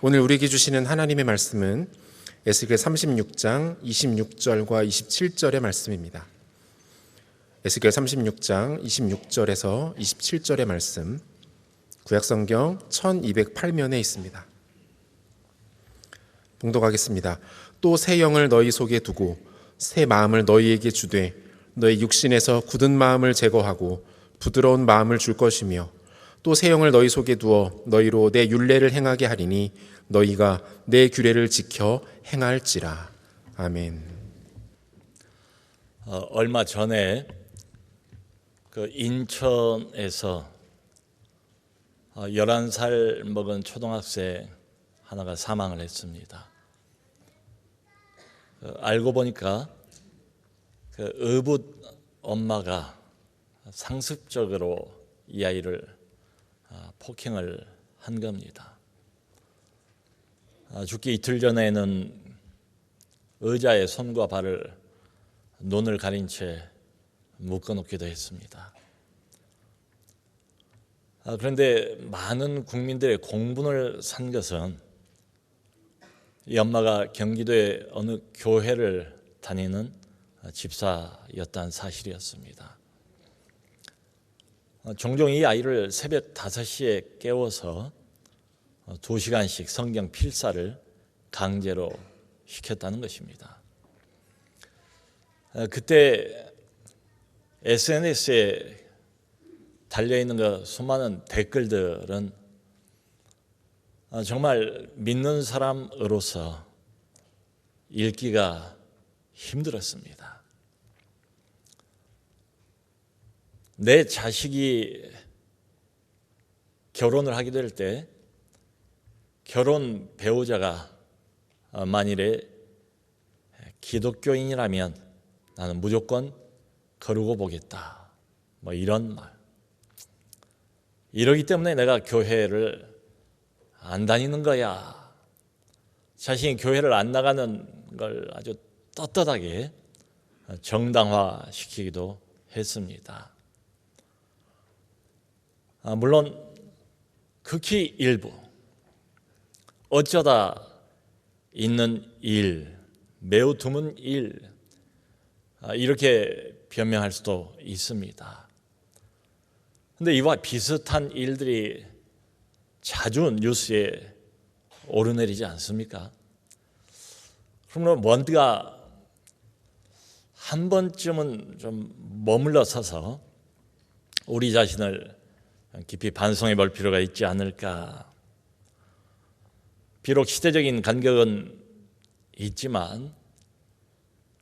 오늘 우리에게 주시는 하나님의 말씀은 에스겔 36장 26절과 27절의 말씀입니다. 에스겔 36장 26절에서 27절의 말씀, 구약성경 1208면에 있습니다. 봉독하겠습니다. 또 새 영을 너희 속에 두고 새 마음을 너희에게 주되 너희 육신에서 굳은 마음을 제거하고 부드러운 마음을 줄 것이며 또 새 영을 너희 속에 두어 너희로 내 율례를 행하게 하리니 너희가 내 규례를 지켜 행할지라. 아멘. 얼마 전에 인천에서 11살 먹은 초등학생 하나가 사망을 했습니다. 알고 보니까 의붓 엄마가 상습적으로 이 아이를 폭행을 한 겁니다. 죽기 이틀 전에는 의자에 손과 발을 눈을 가린 채 묶어놓기도 했습니다. 그런데 많은 국민들의 공분을 산 것은 이 엄마가 경기도의 어느 교회를 다니는 집사였다는 사실이었습니다. 종종 이 아이를 새벽 5시에 깨워서 2시간씩 성경 필사를 강제로 시켰다는 것입니다. 그때 SNS에 달려있는 그 수많은 댓글들은 정말 믿는 사람으로서 읽기가 힘들었습니다. 내 자식이 결혼을 하게 될 때 결혼 배우자가 만일에 기독교인이라면 나는 무조건 거르고 보겠다. 이런 말. 이러기 때문에 내가 교회를 안 다니는 거야. 자신이 교회를 안 나가는 걸 아주 떳떳하게 정당화시키기도 했습니다. 물론 극히 일부, 어쩌다 있는 일, 매우 드문 일, 이렇게 변명할 수도 있습니다. 그런데 이와 비슷한 일들이 자주 뉴스에 오르내리지 않습니까? 그러면 뭔가 한 번쯤은 좀 머물러 서서 우리 자신을 깊이 반성해 볼 필요가 있지 않을까. 비록 시대적인 간격은 있지만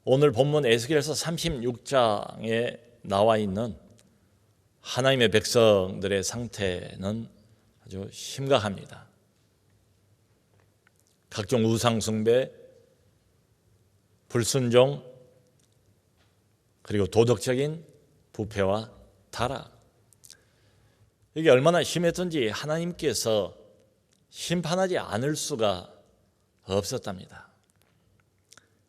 오늘 본문 에스겔서 36장에 나와 있는 하나님의 백성들의 상태는 아주 심각합니다. 각종 우상 숭배, 불순종, 그리고 도덕적인 부패와 타락. 이게 얼마나 심했던지 하나님께서 심판하지 않을 수가 없었답니다.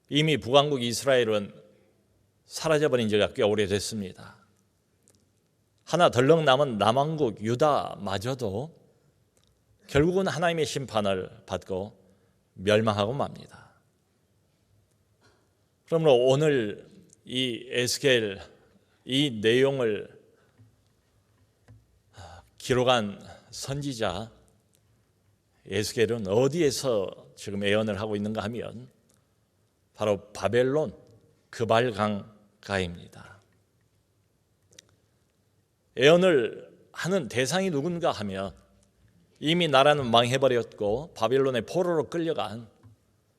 이미 북왕국 이스라엘은 사라져버린 지가 꽤 오래됐습니다. 하나 덜렁 남은 남왕국 유다마저도 결국은 하나님의 심판을 받고 멸망하고 맙니다. 그러므로 오늘 이 에스겔 이 내용을 기록한 선지자 에스겔은 어디에서 지금 예언을 하고 있는가 하면 바로 바벨론 그발 강가입니다. 예언을 하는 대상이 누군가 하면 이미 나라는 망해버렸고 바벨론의 포로로 끌려간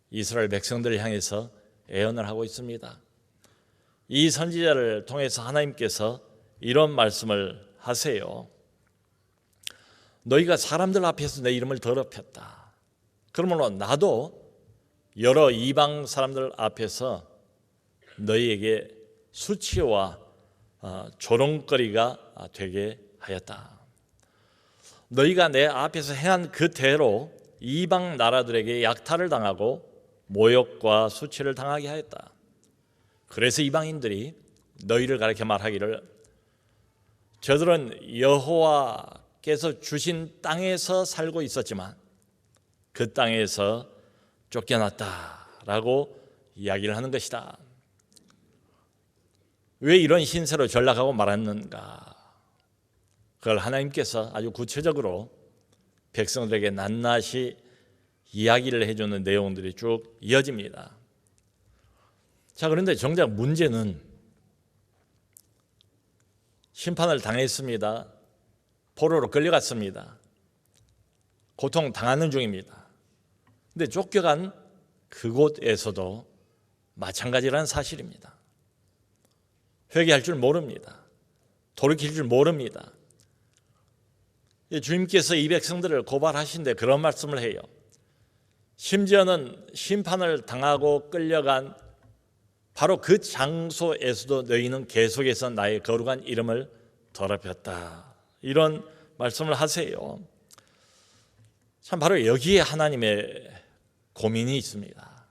이스라엘 백성들을 향해서 예언을 하고 있습니다. 이 선지자를 통해서 하나님께서 이런 말씀을 하세요. 너희가 사람들 앞에서 내 이름을 더럽혔다. 그러므로 나도 여러 이방 사람들 앞에서 너희에게 수치와 조롱거리가 되게 하였다. 너희가 내 앞에서 행한 그대로 이방 나라들에게 약탈을 당하고 모욕과 수치를 당하게 하였다. 그래서 이방인들이 너희를 가리켜 말하기를 저들은 여호와께서 주신 땅에서 살고 있었지만 그 땅에서 쫓겨났다라고 이야기를 하는 것이다. 왜 이런 신세로 전락하고 말았는가? 그걸 하나님께서 아주 구체적으로 백성들에게 낱낱이 이야기를 해주는 내용들이 쭉 이어집니다. 자, 그런데 정작 문제는 심판을 당했습니다. 포로로 끌려갔습니다. 고통 당하는 중입니다. 근데 쫓겨간 그곳에서도 마찬가지라는 사실입니다. 회개할 줄 모릅니다. 돌이킬 줄 모릅니다. 주님께서 이 백성들을 고발하신데 그런 말씀을 해요. 심지어는 심판을 당하고 끌려간 바로 그 장소에서도 너희는 계속해서 나의 거룩한 이름을 더럽혔다. 이런 말씀을 하세요. 참 바로 여기에 하나님의 고민이 있습니다.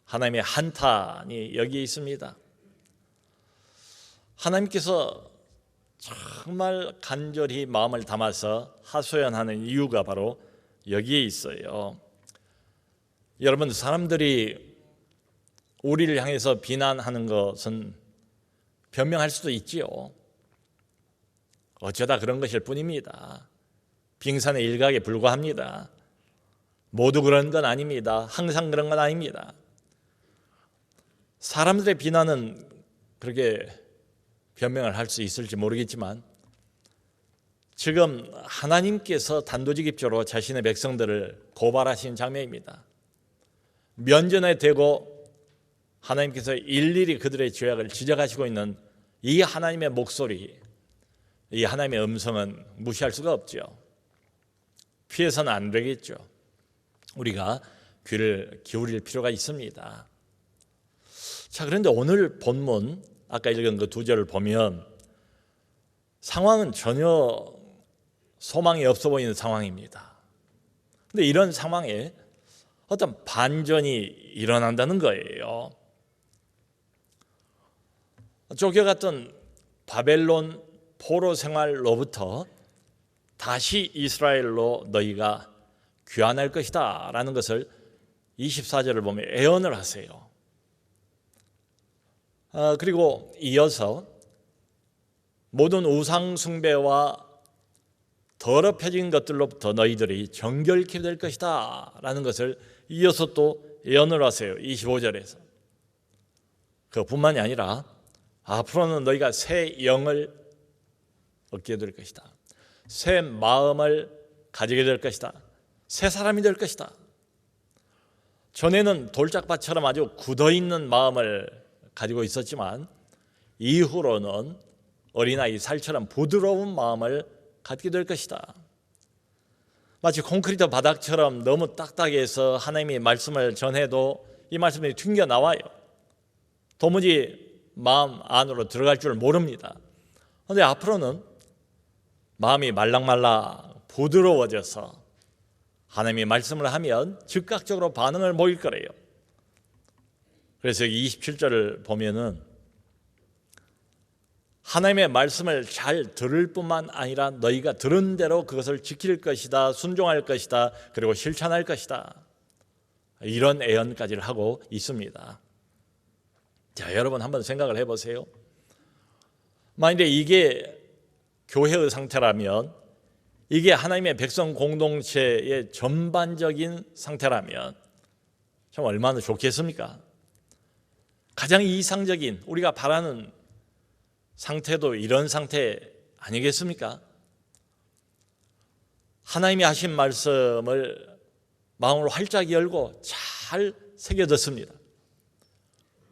하나님의 한탄이 여기에 있습니다. 하나님께서 정말 간절히 마음을 담아서 하소연하는 이유가 바로 여기에 있어요. 여러분, 사람들이 우리를 향해서 비난하는 것은 변명할 수도 있지요. 어쩌다 그런 것일 뿐입니다. 빙산의 일각에 불과합니다. 모두 그런 건 아닙니다. 항상 그런 건 아닙니다. 사람들의 비난은 그렇게 변명을 할 수 있을지 모르겠지만 지금 하나님께서 단도직입적으로 자신의 백성들을 고발하신 장면입니다. 면전에 대고 하나님께서 일일이 그들의 죄악을 지적하시고 있는 이 하나님의 목소리, 이 하나님의 음성은 무시할 수가 없죠. 피해서는 안 되겠죠. 우리가 귀를 기울일 필요가 있습니다. 자, 그런데 오늘 본문 아까 읽은 그 2절을 보면 상황은 전혀 소망이 없어 보이는 상황입니다. 그런데 이런 상황에 어떤 반전이 일어난다는 거예요. 쫓겨갔던 바벨론 포로 생활로부터 다시 이스라엘로 너희가 귀환할 것이다 라는 것을 24절을 보면 예언을 하세요. 그리고 이어서 모든 우상 숭배와 더럽혀진 것들로부터 너희들이 정결케 될 것이다 라는 것을 이어서 또 예언을 하세요. 25절에서. 그뿐만이 아니라 앞으로는 너희가 새 영을 얻게 될 것이다. 새 마음을 가지게 될 것이다. 새 사람이 될 것이다. 전에는 돌짝밭처럼 아주 굳어있는 마음을 가지고 있었지만 이후로는 어린아이 살처럼 부드러운 마음을 갖게 될 것이다. 마치 콘크리트 바닥처럼 너무 딱딱해서 하나님의 말씀을 전해도 이 말씀이 튕겨나와요. 도무지 마음 안으로 들어갈 줄 모릅니다. 그런데 앞으로는 마음이 말랑말랑 부드러워져서 하나님의 말씀을 하면 즉각적으로 반응을 보일 거래요. 그래서 27절을 보면은 하나님의 말씀을 잘 들을 뿐만 아니라 너희가 들은 대로 그것을 지킬 것이다, 순종할 것이다, 그리고 실천할 것이다. 이런 예언까지를 하고 있습니다. 자, 여러분 한번 생각을 해보세요. 만약에 이게 교회의 상태라면, 이게 하나님의 백성 공동체의 전반적인 상태라면 참 얼마나 좋겠습니까? 가장 이상적인 우리가 바라는 상태도 이런 상태 아니겠습니까? 하나님이 하신 말씀을 마음으로 활짝 열고 잘 새겨듣습니다.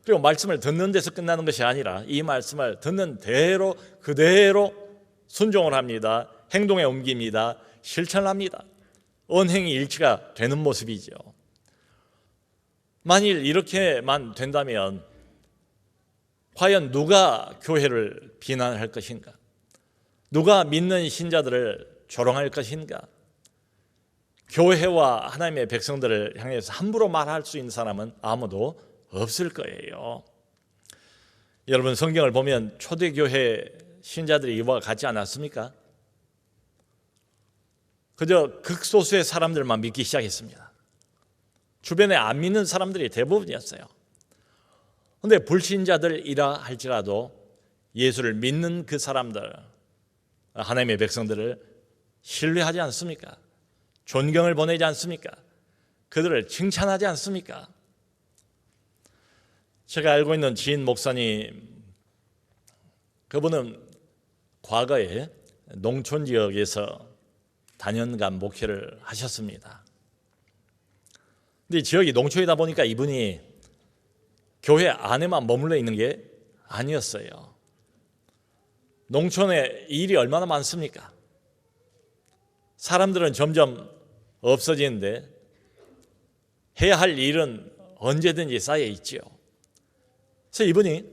그리고 말씀을 듣는 데서 끝나는 것이 아니라 이 말씀을 듣는 대로 그대로 순종을 합니다. 행동에 옮깁니다. 실천합니다. 언행이 일치가 되는 모습이죠. 만일 이렇게만 된다면 과연 누가 교회를 비난할 것인가? 누가 믿는 신자들을 조롱할 것인가? 교회와 하나님의 백성들을 향해서 함부로 말할 수 있는 사람은 아무도 없을 거예요. 여러분, 성경을 보면 초대교회 신자들이 이와 같지 않았습니까? 그저 극소수의 사람들만 믿기 시작했습니다. 주변에 안 믿는 사람들이 대부분이었어요. 그런데 불신자들이라 할지라도 예수를 믿는 그 사람들, 하나님의 백성들을 신뢰하지 않습니까? 존경을 보내지 않습니까? 그들을 칭찬하지 않습니까? 제가 알고 있는 지인 목사님, 그분은 과거에 농촌 지역에서 단연간 목회를 하셨습니다. 근데 지역이 농촌이다 보니까 이분이 교회 안에만 머물러 있는 게 아니었어요. 농촌에 일이 얼마나 많습니까? 사람들은 점점 없어지는데 해야 할 일은 언제든지 쌓여 있지요. 그래서 이분이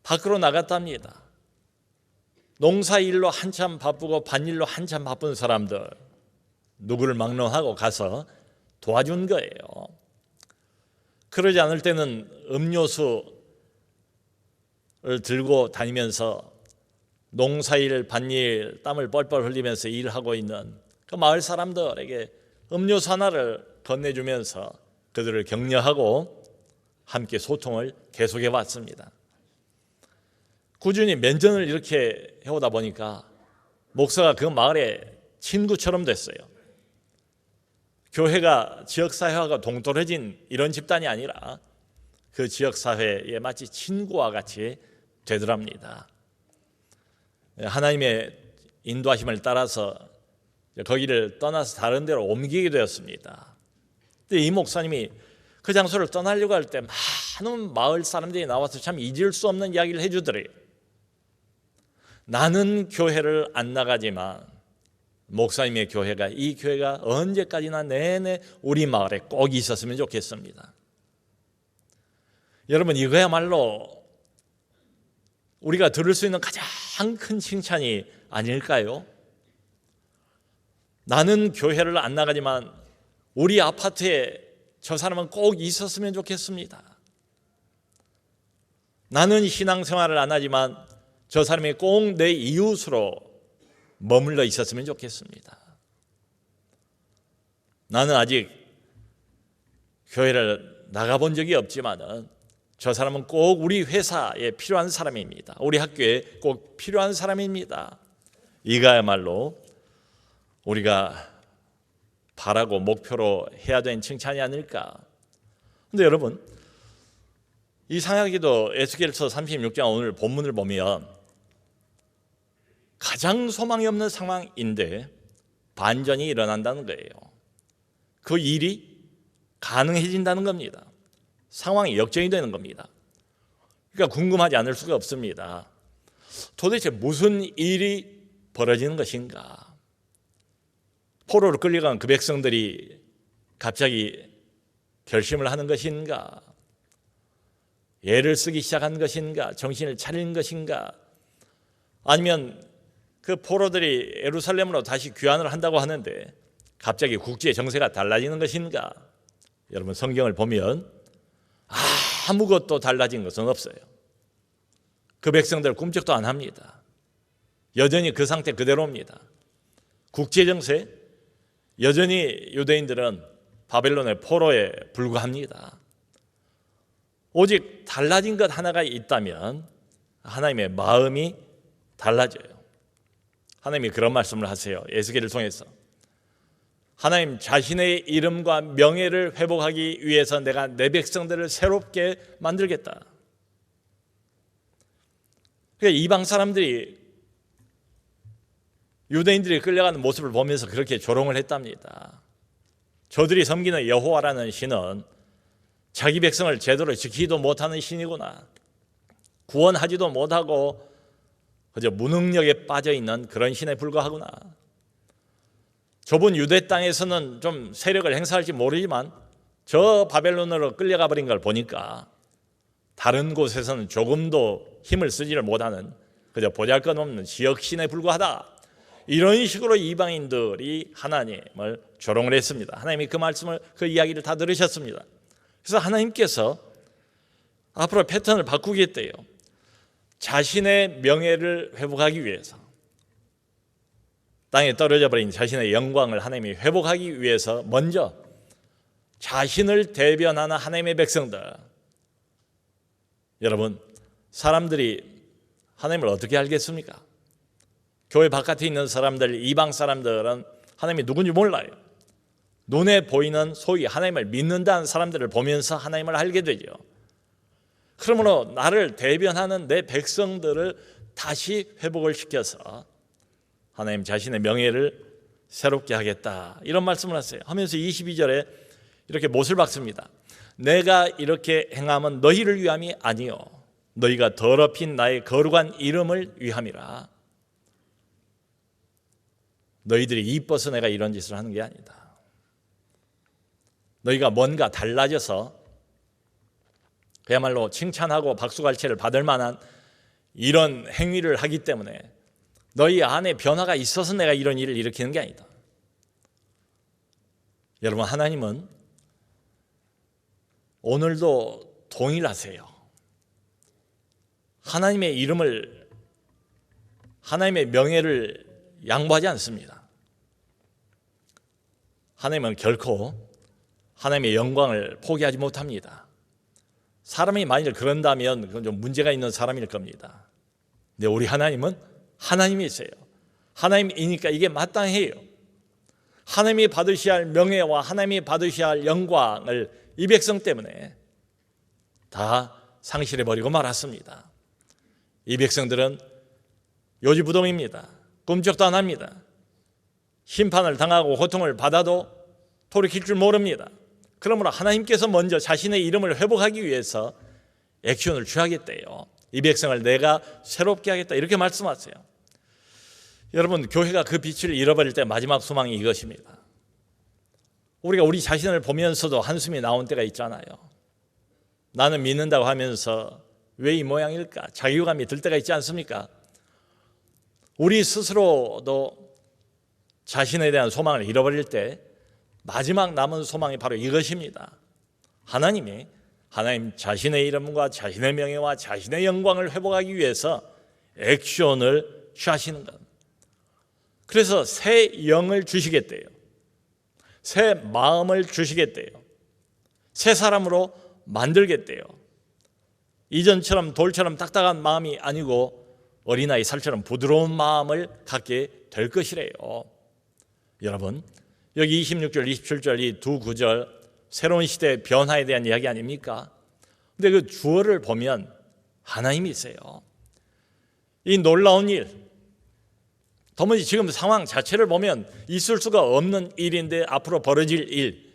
밖으로 나갔답니다. 농사일로 한참 바쁘고 밭일로 한참 바쁜 사람들 누구를 막론하고 가서 도와준 거예요. 그러지 않을 때는 음료수를 들고 다니면서 농사일, 밭일, 땀을 뻘뻘 흘리면서 일하고 있는 그 마을 사람들에게 음료수 하나를 건네주면서 그들을 격려하고 함께 소통을 계속해 왔습니다. 꾸준히 몇 년을 이렇게 해오다 보니까 목사가 그 마을의 친구처럼 됐어요. 교회가 지역사회와 동떨어진 이런 집단이 아니라 그 지역사회에 마치 친구와 같이 되더랍니다. 하나님의 인도하심을 따라서 거기를 떠나서 다른 데로 옮기게 되었습니다. 근데 이 목사님이 그 장소를 떠나려고 할 때 많은 마을 사람들이 나와서 참 잊을 수 없는 이야기를 해주더래요. 나는 교회를 안 나가지만 목사님의 교회가, 이 교회가 언제까지나 내내 우리 마을에 꼭 있었으면 좋겠습니다. 여러분, 이거야말로 우리가 들을 수 있는 가장 큰 칭찬이 아닐까요? 나는 교회를 안 나가지만 우리 아파트에 저 사람은 꼭 있었으면 좋겠습니다. 나는 신앙생활을 안 하지만 저 사람이 꼭 내 이웃으로 머물러 있었으면 좋겠습니다. 나는 아직 교회를 나가본 적이 없지만은 저 사람은 꼭 우리 회사에 필요한 사람입니다. 우리 학교에 꼭 필요한 사람입니다. 이거야말로 우리가 바라고 목표로 해야 되는 칭찬이 아닐까. 그런데 여러분, 이상하게도 에스겔서 36장 오늘 본문을 보면 가장 소망이 없는 상황인데 반전이 일어난다는 거예요. 그 일이 가능해진다는 겁니다. 상황이 역전이 되는 겁니다. 그러니까 궁금하지 않을 수가 없습니다. 도대체 무슨 일이 벌어지는 것인가? 포로로 끌려간 그 백성들이 갑자기 결심을 하는 것인가? 애를 쓰기 시작한 것인가? 정신을 차리는 것인가? 아니면 그 포로들이 예루살렘으로 다시 귀환을 한다고 하는데 갑자기 국지의 정세가 달라지는 것인가? 여러분, 성경을 보면 아무것도 달라진 것은 없어요. 그 백성들 꿈쩍도 안 합니다. 여전히 그 상태 그대로입니다. 국지의 정세, 여전히 유대인들은 바벨론의 포로에 불과합니다. 오직 달라진 것 하나가 있다면 하나님의 마음이 달라져요. 하나님이 그런 말씀을 하세요. 에스겔을 통해서. 하나님 자신의 이름과 명예를 회복하기 위해서 내가 내 백성들을 새롭게 만들겠다. 그러니까 이방 사람들이 유대인들이 끌려가는 모습을 보면서 그렇게 조롱을 했답니다. 저들이 섬기는 여호와라는 신은 자기 백성을 제대로 지키지도 못하는 신이구나. 구원하지도 못하고 그저 무능력에 빠져있는 그런 신에 불과하구나. 좁은 유대 땅에서는 좀 세력을 행사할지 모르지만 저 바벨론으로 끌려가 버린 걸 보니까 다른 곳에서는 조금도 힘을 쓰지를 못하는 그저 보잘것없는 지역신에 불과하다. 이런 식으로 이방인들이 하나님을 조롱을 했습니다. 하나님이 그 말씀을, 그 이야기를 다 들으셨습니다. 그래서 하나님께서 앞으로 패턴을 바꾸겠대요. 자신의 명예를 회복하기 위해서, 땅에 떨어져 버린 자신의 영광을 하나님이 회복하기 위해서 먼저 자신을 대변하는 하나님의 백성들. 여러분, 사람들이 하나님을 어떻게 알겠습니까? 교회 바깥에 있는 사람들, 이방 사람들은 하나님이 누군지 몰라요. 눈에 보이는 소위 하나님을 믿는다는 사람들을 보면서 하나님을 알게 되죠. 그러므로 나를 대변하는 내 백성들을 다시 회복을 시켜서 하나님 자신의 명예를 새롭게 하겠다, 이런 말씀을 하세요. 하면서 22절에 이렇게 못을 박습니다. 내가 이렇게 행함은 너희를 위함이 아니요 너희가 더럽힌 나의 거룩한 이름을 위함이라. 너희들이 이뻐서 내가 이런 짓을 하는 게 아니다. 너희가 뭔가 달라져서 그야말로 칭찬하고 박수갈채를 받을 만한 이런 행위를 하기 때문에 너희 안에 변화가 있어서 내가 이런 일을 일으키는 게 아니다. 여러분, 하나님은 오늘도 동일하세요. 하나님의 이름을, 하나님의 명예를 양보하지 않습니다. 하나님은 결코 하나님의 영광을 포기하지 못합니다. 사람이 만일 그런다면 그건 좀 문제가 있는 사람일 겁니다. 근데 우리 하나님은 하나님이세요. 하나님이니까 이게 마땅해요. 하나님이 받으셔야 할 명예와 하나님이 받으셔야 할 영광을 이 백성 때문에 다 상실해버리고 말았습니다. 이 백성들은 요지부동입니다. 꿈쩍도 안 합니다. 심판을 당하고 고통을 받아도 돌이킬 줄 모릅니다. 그러므로 하나님께서 먼저 자신의 이름을 회복하기 위해서 액션을 취하겠대요. 이 백성을 내가 새롭게 하겠다, 이렇게 말씀하세요. 여러분, 교회가 그 빛을 잃어버릴 때 마지막 소망이 이것입니다. 우리가 우리 자신을 보면서도 한숨이 나온 때가 있잖아요. 나는 믿는다고 하면서 왜 이 모양일까? 자괴감이 들 때가 있지 않습니까? 우리 스스로도 자신에 대한 소망을 잃어버릴 때 마지막 남은 소망이 바로 이것입니다. 하나님 자신의 이름과 자신의 명예와 자신의 영광을 회복하기 위해서 액션을 취하시는 것. 그래서 새 영을 주시겠대요. 새 마음을 주시겠대요. 새 사람으로 만들겠대요. 이전처럼 돌처럼 딱딱한 마음이 아니고 어린아이 살처럼 부드러운 마음을 갖게 될 것이래요. 여러분, 여기 26절, 27절 이 두 구절 새로운 시대의 변화에 대한 이야기 아닙니까? 근데 그 주어를 보면 하나님이세요. 이 놀라운 일, 도무지 지금 상황 자체를 보면 있을 수가 없는 일인데 앞으로 벌어질 일,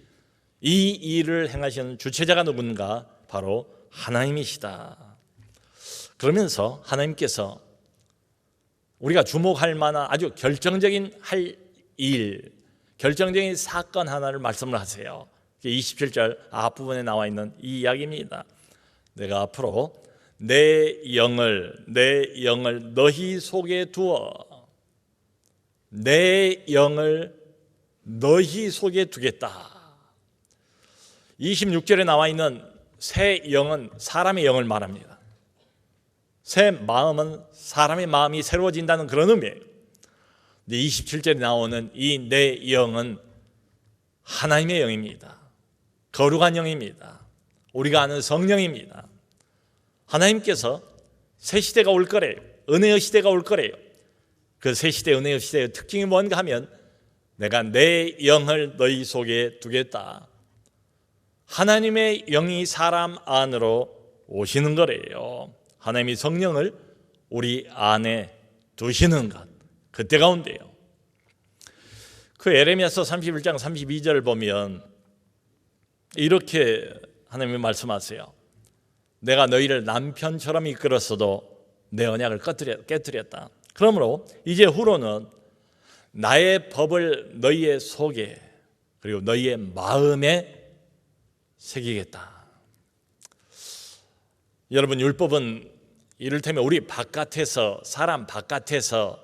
이 일을 행하시는 주체자가 누군가? 바로 하나님이시다. 그러면서 하나님께서 우리가 주목할 만한 아주 결정적인 할 일, 결정적인 사건 하나를 말씀을 하세요. 27절 앞부분에 나와 있는 이 이야기입니다. 내가 앞으로 내 영을 너희 속에 두어, 내 영을 너희 속에 두겠다. 26절에 나와 있는 새 영은 사람의 영을 말합니다. 새 마음은 사람의 마음이 새로워진다는 그런 의미예요. 근데 27절에 나오는 이 내 영은 하나님의 영입니다. 거룩한 영입니다. 우리가 아는 성령입니다. 하나님께서 새 시대가 올 거래요. 은혜의 시대가 올 거래요. 그 새 시대, 은혜의 시대의 특징이 뭔가 하면 내가 내 영을 너희 속에 두겠다. 하나님의 영이 사람 안으로 오시는 거래요. 하나님이 성령을 우리 안에 두시는 것, 그때 가운데요. 그 에레미야서 31장 32절을 보면 이렇게 하나님이 말씀하세요. 내가 너희를 남편처럼 이끌었어도 내 언약을 깨뜨렸다. 그러므로 이제 후로는 나의 법을 너희의 속에 그리고 너희의 마음에 새기겠다. 여러분, 율법은 이를테면 우리 바깥에서, 사람 바깥에서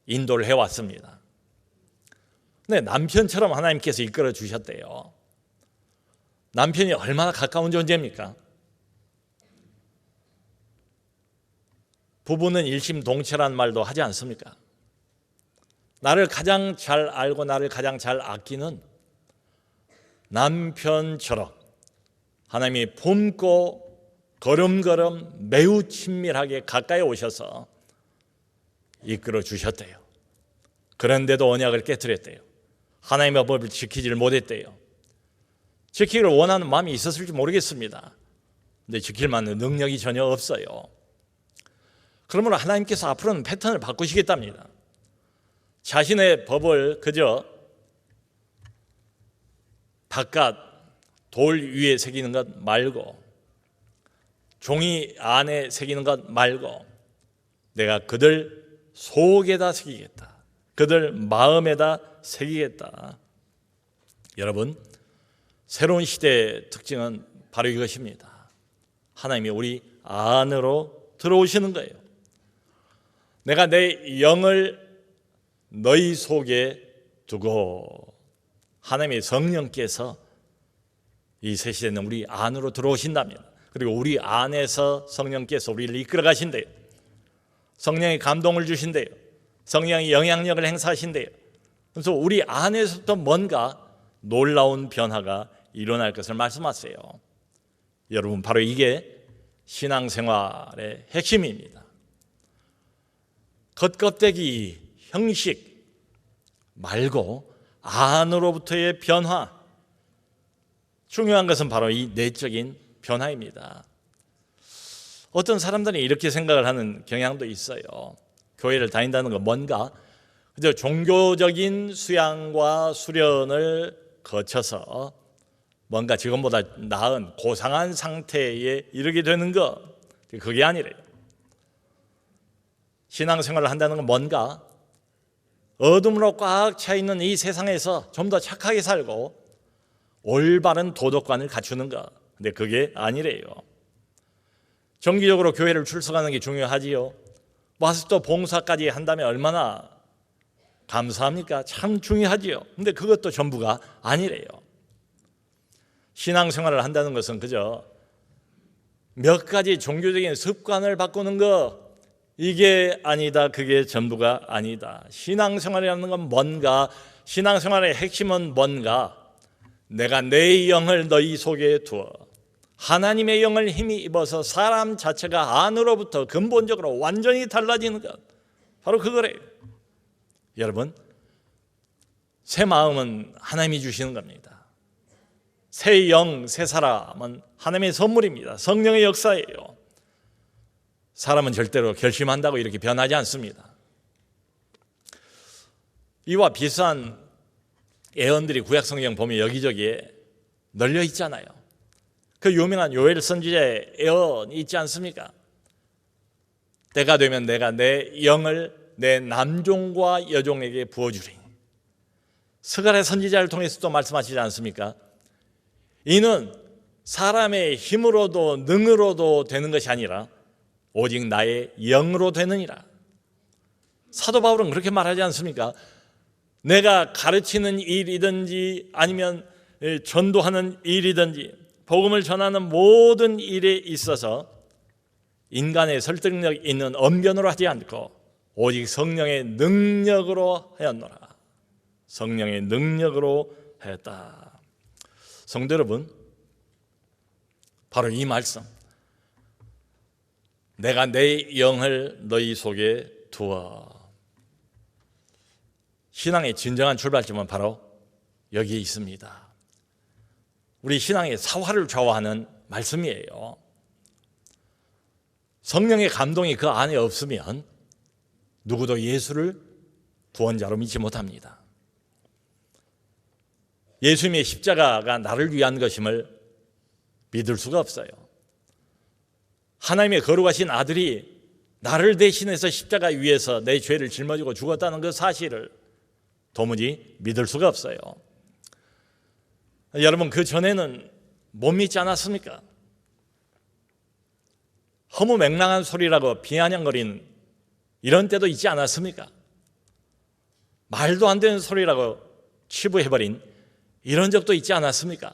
인도를 해왔습니다. 근데 남편처럼 하나님께서 이끌어 주셨대요. 남편이 얼마나 가까운 존재입니까? 부부는 일심동체란 말도 하지 않습니까? 나를 가장 잘 알고 나를 가장 잘 아끼는 남편처럼 하나님이 품고 걸음걸음 매우 친밀하게 가까이 오셔서 이끌어 주셨대요. 그런데도 언약을 깨뜨렸대요. 하나님의 법을 지키지를 못했대요. 지키기를 원하는 마음이 있었을지 모르겠습니다. 근데 지킬 만한 능력이 전혀 없어요. 그러므로 하나님께서 앞으로는 패턴을 바꾸시겠답니다. 자신의 법을 그저 바깥 돌 위에 새기는 것 말고, 종이 안에 새기는 것 말고, 내가 그들 속에다 새기겠다. 그들 마음에다 새기겠다. 여러분, 새로운 시대의 특징은 바로 이것입니다. 하나님이 우리 안으로 들어오시는 거예요. 내가 내 영을 너희 속에 두고, 하나님의 성령께서 이 새 시대는 우리 안으로 들어오신다면, 그리고 우리 안에서 성령께서 우리를 이끌어 가신대요. 성령이 감동을 주신대요. 성령이 영향력을 행사하신대요. 그래서 우리 안에서부터 뭔가 놀라운 변화가 일어날 것을 말씀하세요. 여러분, 바로 이게 신앙생활의 핵심입니다. 겉껍데기 형식 말고 안으로부터의 변화, 중요한 것은 바로 이 내적인 변화입니다. 어떤 사람들이 이렇게 생각을 하는 경향도 있어요. 교회를 다닌다는 건 뭔가 그저 종교적인 수양과 수련을 거쳐서 뭔가 지금보다 나은 고상한 상태에 이르게 되는 것, 그게 아니래요. 신앙생활을 한다는 건 뭔가 어둠으로 꽉 차 있는 이 세상에서 좀 더 착하게 살고 올바른 도덕관을 갖추는 것, 근데 그게 아니래요. 정기적으로 교회를 출석하는 게 중요하지요. 와서 또 봉사까지 한다면 얼마나 감사합니까? 참 중요하지요. 근데 그것도 전부가 아니래요. 신앙생활을 한다는 것은 그저 몇 가지 종교적인 습관을 바꾸는 것, 이게 아니다. 그게 전부가 아니다. 신앙생활이라는 건 뭔가, 신앙생활의 핵심은 뭔가, 내가 내 영을 너희 속에 두어 하나님의 영을 힘이 입어서 사람 자체가 안으로부터 근본적으로 완전히 달라지는 것, 바로 그거래요. 여러분, 새 마음은 하나님이 주시는 겁니다. 새 영, 새 사람은 하나님의 선물입니다. 성령의 역사예요. 사람은 절대로 결심한다고 이렇게 변하지 않습니다. 이와 비슷한 예언들이 구약 성경 보면 여기저기에 널려 있잖아요. 그 유명한 요엘 선지자의 예언이 있지 않습니까? 때가 되면 내가 내 영을 내 남종과 여종에게 부어주리니. 스가랴 선지자를 통해서도 말씀하시지 않습니까? 이는 사람의 힘으로도 능으로도 되는 것이 아니라 오직 나의 영으로 되느니라. 사도 바울은 그렇게 말하지 않습니까? 내가 가르치는 일이든지 아니면 전도하는 일이든지 복음을 전하는 모든 일에 있어서 인간의 설득력 있는 언변으로 하지 않고 오직 성령의 능력으로 하였노라. 성령의 능력으로 하였다. 성도 여러분, 바로 이 말씀, 내가 내 영을 너희 속에 두어. 신앙의 진정한 출발점은 바로 여기에 있습니다. 우리 신앙의 사활을 좌우하는 말씀이에요. 성령의 감동이 그 안에 없으면 누구도 예수를 구원자로 믿지 못합니다. 예수님의 십자가가 나를 위한 것임을 믿을 수가 없어요. 하나님의 거룩하신 아들이 나를 대신해서 십자가 위에서 내 죄를 짊어지고 죽었다는 그 사실을 도무지 믿을 수가 없어요. 여러분, 그 전에는 못 믿지 않았습니까? 허무맹랑한 소리라고 비아냥거린 이런 때도 있지 않았습니까? 말도 안 되는 소리라고 치부해버린 이런 적도 있지 않았습니까?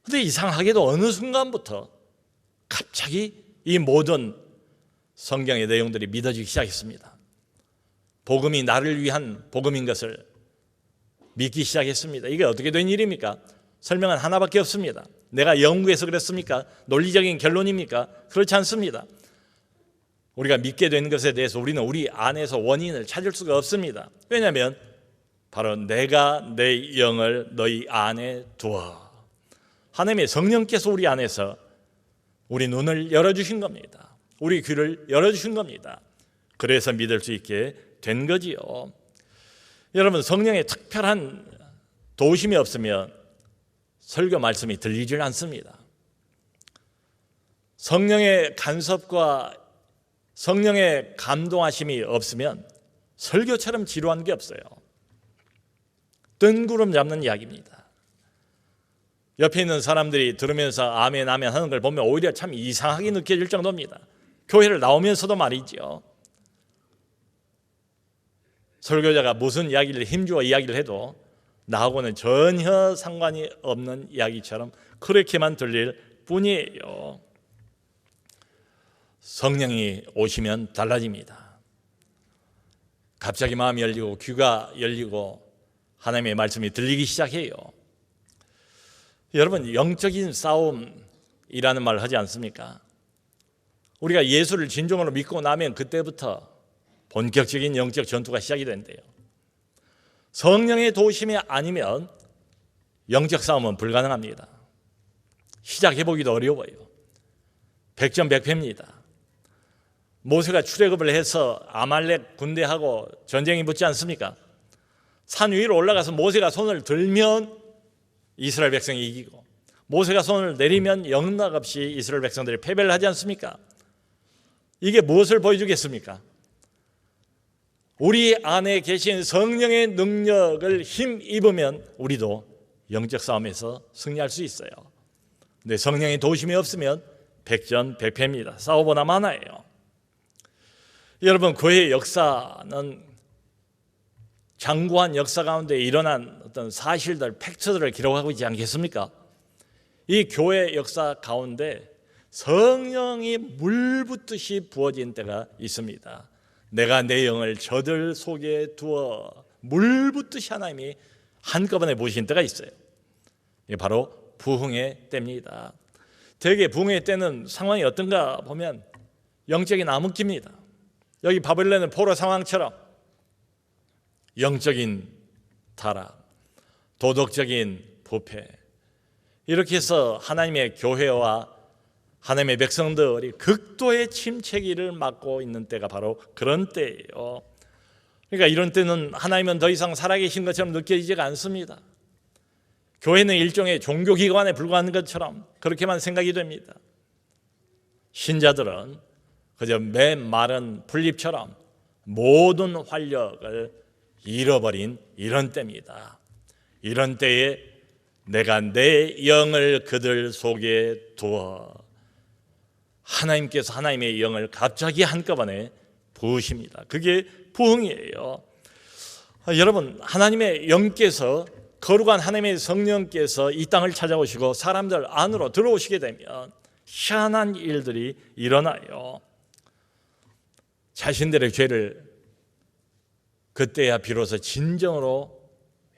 그런데 이상하게도 어느 순간부터 갑자기 이 모든 성경의 내용들이 믿어지기 시작했습니다. 복음이 나를 위한 복음인 것을 믿기 시작했습니다. 이게 어떻게 된 일입니까? 설명은 하나밖에 없습니다. 내가 연구해서 그랬습니까? 논리적인 결론입니까? 그렇지 않습니다. 우리가 믿게 되는 것에 대해서 우리는 우리 안에서 원인을 찾을 수가 없습니다. 왜냐하면 바로 내가 내 영을 너희 안에 두어. 하나님의 성령께서 우리 안에서 우리 눈을 열어주신 겁니다. 우리 귀를 열어주신 겁니다. 그래서 믿을 수 있게 된 거지요. 여러분, 성령의 특별한 도우심이 없으면 설교 말씀이 들리질 않습니다. 성령의 간섭과 성령의 감동하심이 없으면 설교처럼 지루한 게 없어요. 뜬구름 잡는 이야기입니다. 옆에 있는 사람들이 들으면서 아멘 아멘 하는 걸 보면 오히려 참 이상하게 느껴질 정도입니다. 교회를 나오면서도 말이죠. 설교자가 무슨 이야기를 힘주어 이야기를 해도 나하고는 전혀 상관이 없는 이야기처럼 그렇게만 들릴 뿐이에요. 성령이 오시면 달라집니다. 갑자기 마음이 열리고 귀가 열리고 하나님의 말씀이 들리기 시작해요. 여러분, 영적인 싸움이라는 말을 하지 않습니까? 우리가 예수를 진정으로 믿고 나면 그때부터 본격적인 영적 전투가 시작이 된대요. 성령의 도우심이 아니면 영적 싸움은 불가능합니다. 시작해보기도 어려워요. 백전백패입니다. 모세가 출애굽을 해서 아말렉 군대하고 전쟁이 붙지 않습니까? 산 위로 올라가서 모세가 손을 들면 이스라엘 백성이 이기고, 모세가 손을 내리면 영락없이 이스라엘 백성들이 패배를 하지 않습니까? 이게 무엇을 보여주겠습니까? 우리 안에 계신 성령의 능력을 힘입으면 우리도 영적 싸움에서 승리할 수 있어요. 근데 성령의 도우심이 없으면 백전백패입니다. 싸워보나 마나예요. 여러분, 교회의 역사는 장구한 역사 가운데 일어난 어떤 사실들, 팩트들을 기록하고 있지 않겠습니까? 이 교회 역사 가운데 성령이 물붓듯이 부어진 때가 있습니다. 내가 내 영을 저들 속에 두어 물붓듯이 하나님이 한꺼번에 부으신 때가 있어요. 이게 바로 부흥의 때입니다. 대개 부흥의 때는 상황이 어떤가 보면 영적인 암흑기입니다. 여기 바벨론의 포로 상황처럼 영적인 타락, 도덕적인 부패, 이렇게 해서 하나님의 교회와 하나님의 백성들이 극도의 침체기를 맞고 있는 때가 바로 그런 때예요. 그러니까 이런 때는 하나님은 더 이상 살아계신 것처럼 느껴지지가 않습니다. 교회는 일종의 종교기관에 불과한 것처럼 그렇게만 생각이 됩니다. 신자들은 그저 메마른 풀잎처럼 모든 활력을 잃어버린 이런 때입니다. 이런 때에 내가 내 영을 그들 속에 두어, 하나님께서 하나님의 영을 갑자기 한꺼번에 부으십니다. 그게 부흥이에요. 여러분, 하나님의 영께서, 거룩한 하나님의 성령께서 이 땅을 찾아오시고 사람들 안으로 들어오시게 되면 희한한 일들이 일어나요. 자신들의 죄를 그때야 비로소 진정으로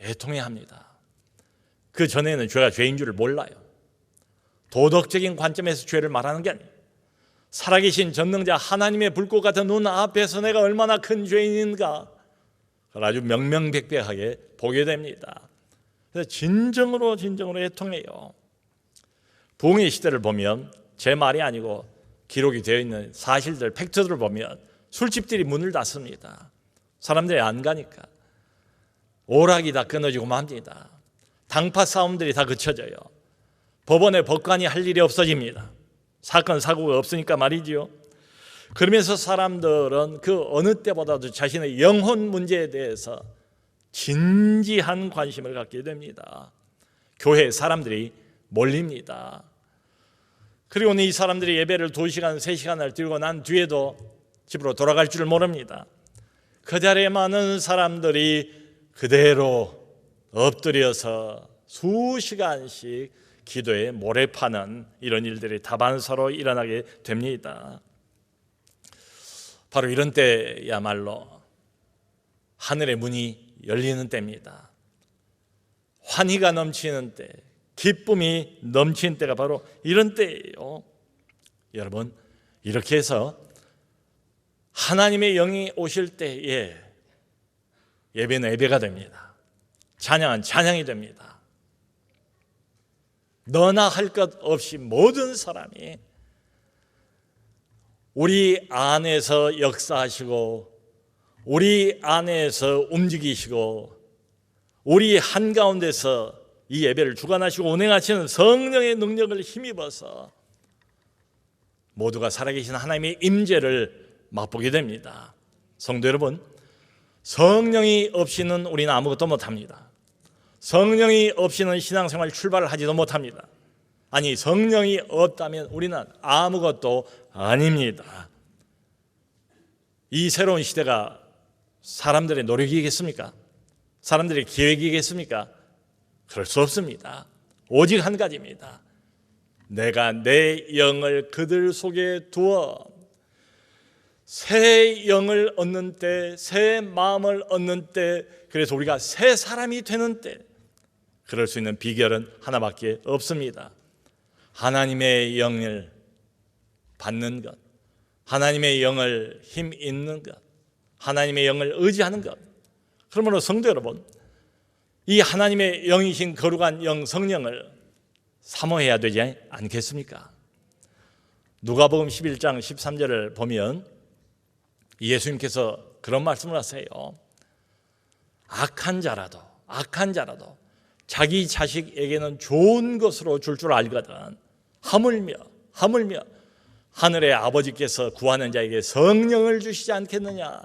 애통해야 합니다. 그 전에는 죄가 죄인 줄을 몰라요. 도덕적인 관점에서 죄를 말하는 게 아니에요. 살아계신 전능자 하나님의 불꽃 같은 눈 앞에서 내가 얼마나 큰 죄인인가, 그걸 아주 명명백백하게 보게 됩니다. 그래서 진정으로 애통해요. 부흥의 시대를 보면 제 말이 아니고 기록이 되어 있는 사실들, 팩트들을 보면 술집들이 문을 닫습니다. 사람들이 안 가니까. 오락이 다 끊어지고 맙니다. 당파 싸움들이 다 그쳐져요. 법원에 법관이 할 일이 없어집니다. 사건 사고가 없으니까 말이지요. 그러면서 사람들은 그 어느 때보다도 자신의 영혼 문제에 대해서 진지한 관심을 갖게 됩니다. 교회에 사람들이 몰립니다. 그리고 이 사람들이 예배를 2시간, 3시간을 드리고 난 뒤에도 집으로 돌아갈 줄 모릅니다. 그 자리에 많은 사람들이 그대로 엎드려서 수시간씩 기도에 몰입하는 이런 일들이 다반사로 일어나게 됩니다. 바로 이런 때야말로 하늘의 문이 열리는 때입니다. 환희가 넘치는 때, 기쁨이 넘치는 때가 바로 이런 때예요. 여러분, 이렇게 해서 하나님의 영이 오실 때에 예배는 예배가 됩니다. 찬양은 찬양이 됩니다. 너나 할 것 없이 모든 사람이 우리 안에서 역사하시고 우리 안에서 움직이시고 우리 한가운데서 이 예배를 주관하시고 운행하시는 성령의 능력을 힘입어서 모두가 살아계신 하나님의 임재를 맛보게 됩니다. 성도 여러분, 성령이 없이는 우리는 아무것도 못합니다. 성령이 없이는 신앙생활 출발을 하지도 못합니다. 아니, 성령이 없다면 우리는 아무것도 아닙니다. 이 새로운 시대가 사람들의 노력이겠습니까? 사람들의 계획이겠습니까? 그럴 수 없습니다. 오직 한 가지입니다. 내가 내 영을 그들 속에 두어 새 영을 얻는 때, 새 마음을 얻는 때, 그래서 우리가 새 사람이 되는 때, 그럴 수 있는 비결은 하나밖에 없습니다. 하나님의 영을 받는 것, 하나님의 영을 힘 있는 것, 하나님의 영을 의지하는 것. 그러므로 성도 여러분, 이 하나님의 영이신 거룩한 영 성령을 사모해야 되지 않겠습니까? 누가복음 11장 13절을 보면 예수님께서 그런 말씀을 하세요. 악한 자라도 자기 자식에게는 좋은 것으로 줄 알거든 하물며 하늘의 아버지께서 구하는 자에게 성령을 주시지 않겠느냐.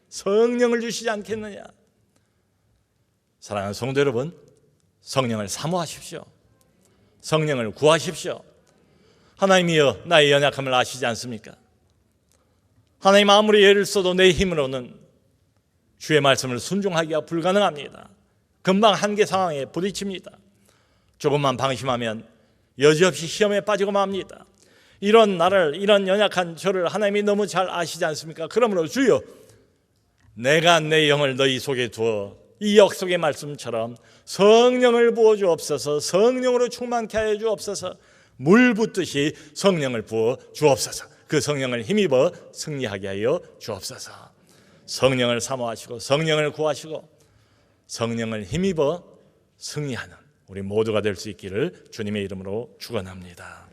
성령을 주시지 않겠느냐. 사랑하는 성도 여러분, 성령을 사모하십시오. 성령을 구하십시오. 하나님이여, 나의 연약함을 아시지 않습니까? 하나님, 아무리 애를 써도 내 힘으로는 주의 말씀을 순종하기가 불가능합니다. 금방 한계 상황에 부딪힙니다. 조금만 방심하면 여지없이 시험에 빠지고 맙니다. 이런 나를, 이런 연약한 저를 하나님이 너무 잘 아시지 않습니까? 그러므로 주여, 내가 내 영을 너희 속에 두어 이 약속의 말씀처럼 성령을 부어 주옵소서. 성령으로 충만케 하여 주옵소서. 물 붓듯이 성령을 부어 주옵소서. 그 성령을 힘입어 승리하게 하여 주옵소서. 성령을 사모하시고 성령을 구하시고 성령을 힘입어 승리하는 우리 모두가 될 수 있기를 주님의 이름으로 축원합니다.